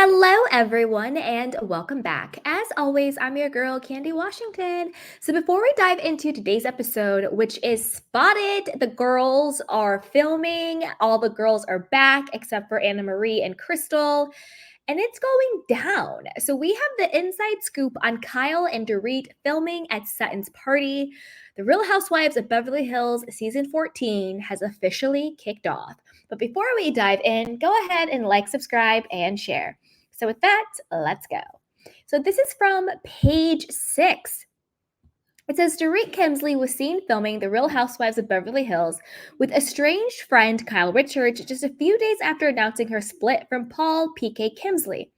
Hello, everyone, and welcome back. As always, I'm your girl, Candy Washington. So, before we dive into today's episode, which is Spotted, the girls are filming. All the girls are back except for Anna Marie and Crystal, and it's going down. So, we have the inside scoop on Kyle and Dorit filming at Sutton's party. The Real Housewives of Beverly Hills season 14 has officially kicked off. But before we dive in, go ahead and like, subscribe, and share. So with that, let's go. So this is from page 6. It says Dorit Kemsley was seen filming The Real Housewives of Beverly Hills with estranged friend Kyle Richards just a few days after announcing her split from Paul PK Kemsley.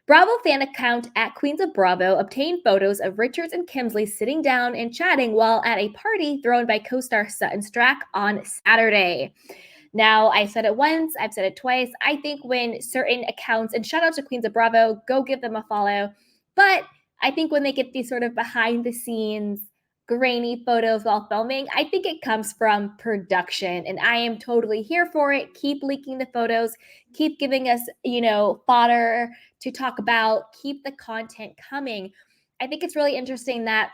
Bravo fan account at Queens of Bravo obtained photos of Richards and Kemsley sitting down and chatting while at a party thrown by co-star Sutton Strack on Saturday. Now, I said it once, I've said it twice. I think when certain accounts, and shout out to Queens of Bravo, go give them a follow. But I think when they get these sort of behind the scenes, grainy photos while filming, I think it comes from production. And I am totally here for it. Keep leaking the photos, keep giving us, fodder to talk about, keep the content coming. I think it's really interesting that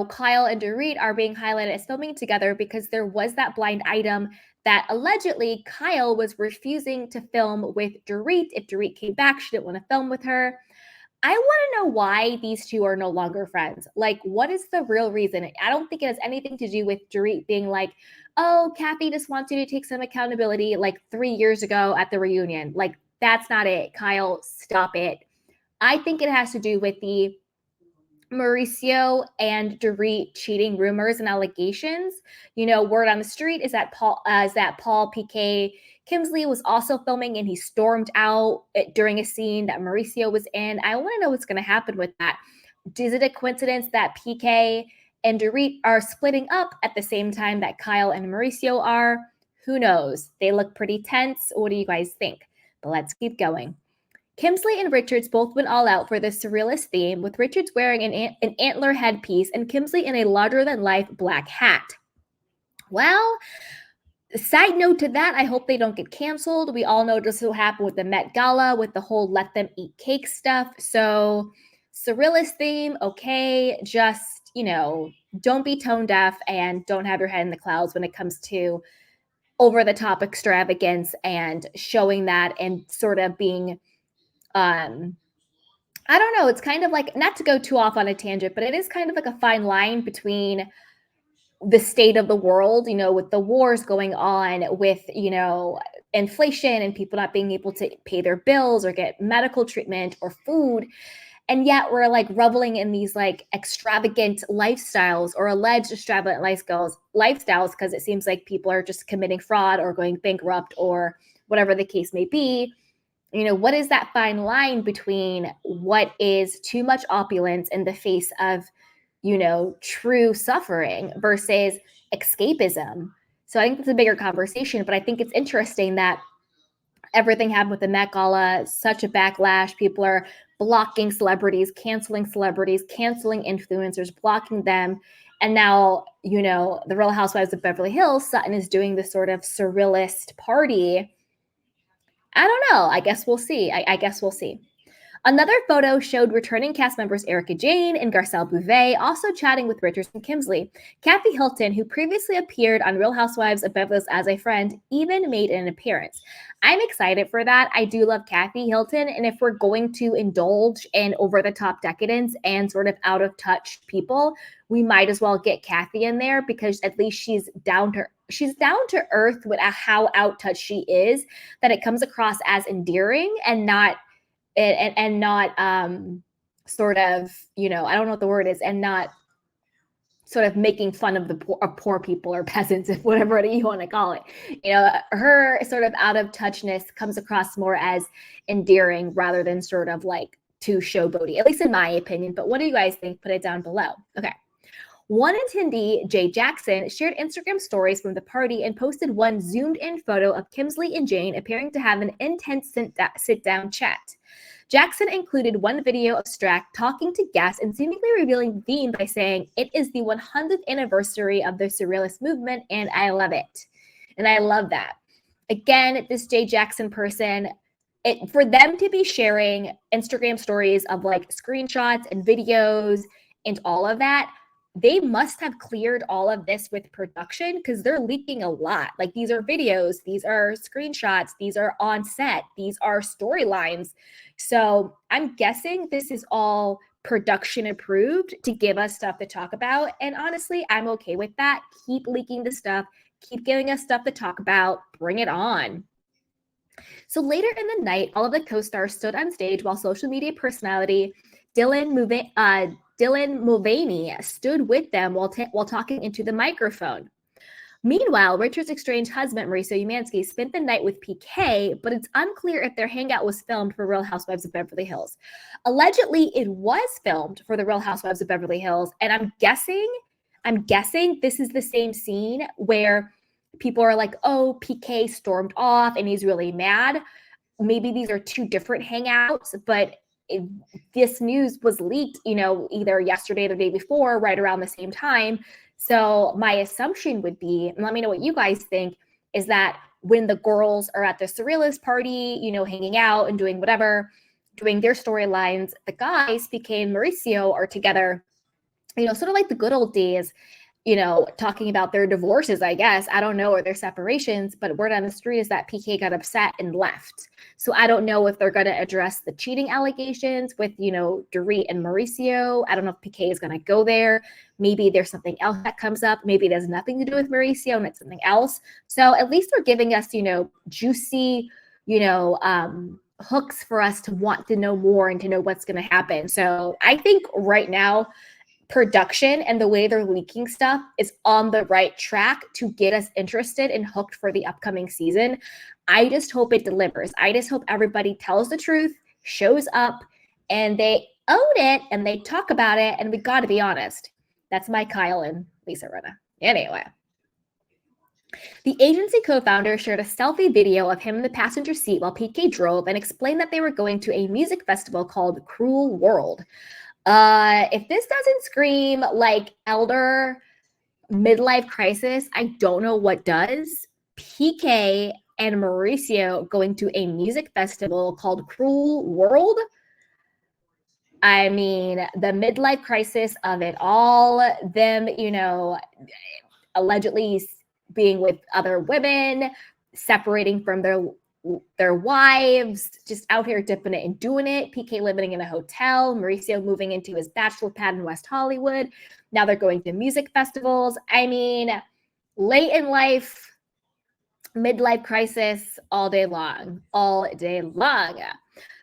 Kyle and Dorit are being highlighted as filming together because there was that blind item that allegedly Kyle was refusing to film with Dorit. If Dorit came back, she didn't want to film with her. I want to know why these two are no longer friends. Like, what is the real reason? I don't think it has anything to do with Dorit being like, oh, Kathy just wants you to take some accountability like 3 years ago at the reunion. Like, that's not it. Kyle, stop it. I think it has to do with the Mauricio and Dorit cheating rumors and allegations. Word on the street is that Paul PK Kemsley was also filming and he stormed out during a scene that Mauricio was in. I want to know what's going to happen with that. Is it a coincidence that PK and Dorit are splitting up at the same time that Kyle and Mauricio are? Who knows? They look pretty tense. What do you guys think? But let's keep going. Kemsley and Richards both went all out for the surrealist theme, with Richards wearing an antler headpiece and Kemsley in a larger-than-life black hat. Well, side note to that, I hope they don't get canceled. We all know this will happen with the Met Gala, with the whole let them eat cake stuff. So, surrealist theme, okay, just, don't be tone deaf and don't have your head in the clouds when it comes to over-the-top extravagance and showing that and sort of being I don't know. It's kind of like, not to go too off on a tangent, but it is kind of like a fine line between the state of the world, with the wars going on, with, inflation and people not being able to pay their bills or get medical treatment or food. And yet we're like reveling in these like extravagant lifestyles or alleged extravagant lifestyles because it seems like people are just committing fraud or going bankrupt or whatever the case may be. What is that fine line between what is too much opulence in the face of, true suffering versus escapism? So I think that's a bigger conversation, but I think it's interesting that everything happened with the Met Gala, such a backlash. People are blocking celebrities, canceling influencers, blocking them. And now, the Real Housewives of Beverly Hills, Sutton is doing this sort of surrealist party. I don't know. I guess we'll see. I guess we'll see. Another photo showed returning cast members Erica Jane and Garcelle Bouvet also chatting with Richards and Kemsley. Kathy Hilton, who previously appeared on Real Housewives of Beverly Hills as a friend, even made an appearance. I'm excited for that. I do love Kathy Hilton, and if we're going to indulge in over-the-top decadence and sort of out-of-touch people, we might as well get Kathy in there because at least she's down to earth with how out-touched she is, that it comes across as endearing and not sort of, I don't know what the word is, and not sort of making fun of the poor people or peasants, if whatever you want to call it. Her sort of out of touchness comes across more as endearing rather than sort of like too showboaty, at least in my opinion. But what do you guys think? Put it down below. Okay. One attendee, Jay Jackson, shared Instagram stories from the party and posted one zoomed-in photo of Kemsley and Jane appearing to have an intense sit-down chat. Jackson included one video of Strack talking to guests and seemingly revealing the theme by saying, "It is the 100th anniversary of the Surrealist movement, and I love it." And I love that. Again, this Jay Jackson person, for them to be sharing Instagram stories of like screenshots and videos and all of that, they must have cleared all of this with production because they're leaking a lot. Like these are videos, these are screenshots, these are on set, these are storylines. So I'm guessing this is all production approved to give us stuff to talk about. And honestly, I'm okay with that. Keep leaking the stuff, keep giving us stuff to talk about, bring it on. So later in the night, all of the co-stars stood on stage while social media personality Dylan Mulvaney stood with them while talking into the microphone. Meanwhile, Richard's estranged husband, Mauricio Party, spent the night with PK, but it's unclear if their hangout was filmed for Real Housewives of Beverly Hills. Allegedly, it was filmed for the Real Housewives of Beverly Hills, and I'm guessing this is the same scene where people are like, oh, PK stormed off and he's really mad. Maybe these are two different hangouts, but this news was leaked, either yesterday or the day before, right around the same time. So my assumption would be, and let me know what you guys think, is that when the girls are at the Surrealist party, hanging out and doing whatever, doing their storylines, the guys, PK and Mauricio, are together, sort of like the good old days, talking about their divorces, I guess. I don't know, or their separations, but word on the street is that PK got upset and left. So I don't know if they're going to address the cheating allegations with, Dorit and Mauricio. I don't know if PK is going to go there. Maybe there's something else that comes up. Maybe it has nothing to do with Mauricio and it's something else. So at least they're giving us, juicy, hooks for us to want to know more and to know what's going to happen. So I think right now, production and the way they're leaking stuff is on the right track to get us interested and hooked for the upcoming season. I just hope it delivers. I just hope everybody tells the truth, shows up, and they own it and they talk about it. And we got to be honest. That's my Kyle and Lisa Rinna. Anyway. The agency co-founder shared a selfie video of him in the passenger seat while PK drove and explained that they were going to a music festival called Cruel World. If this doesn't scream like elder midlife crisis, I don't know what does. PK and Mauricio going to a music festival called Cruel World. I mean, the midlife crisis of it all, them, allegedly being with other women, separating from their wives, just out here dipping it and doing it. PK living in a hotel, Mauricio moving into his bachelor pad in West Hollywood. Now they're going to music festivals. I mean, late in life, midlife crisis all day long.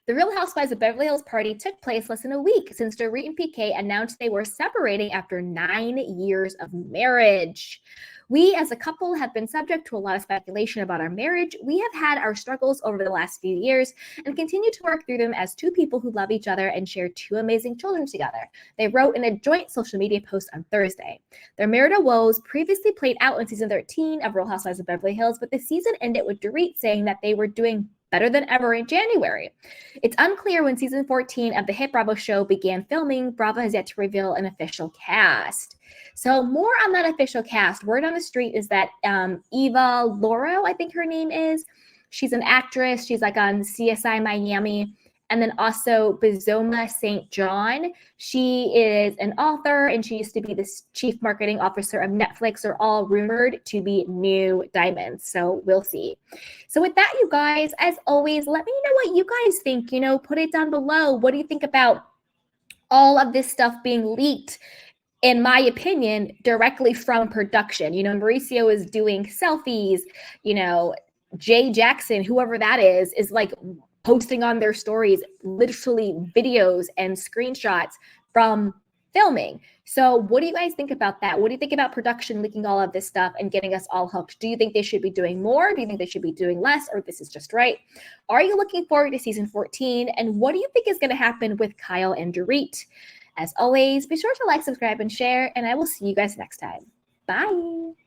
The Real Housewives of Beverly Hills party took place less than a week since Dorit and PK announced they were separating after 9 years of marriage. We as a couple have been subject to a lot of speculation about our marriage. We have had our struggles over the last few years and continue to work through them as two people who love each other and share two amazing children together. They wrote in a joint social media post on Thursday. Their marital woes previously played out in season 13 of Real Housewives of Beverly Hills, but the season ended with Dorit saying that they were doing better than ever in January. It's unclear when season 14 of the hit Bravo show began filming. Bravo has yet to reveal an official cast. So more on that official cast. Word on the street is that Eva Lauro, I think her name is. She's an actress. She's like on CSI Miami. And then also Bizoma St. John. She is an author and she used to be the chief marketing officer of Netflix. Are all rumored to be new diamonds. So we'll see. So with that, you guys, as always, let me know what you guys think. Put it down below. What do you think about all of this stuff being leaked? In my opinion, directly from production. Mauricio is doing selfies, Jay Jackson, whoever that is like posting on their stories, literally videos and screenshots from filming. So what do you guys think about that? What do you think about production leaking all of this stuff and getting us all hooked? Do you think they should be doing more? Do you think they should be doing less? Or this is just right? Are you looking forward to season 14? And what do you think is going to happen with Kyle and Dorit? As always, be sure to like, subscribe, and share, and I will see you guys next time. Bye.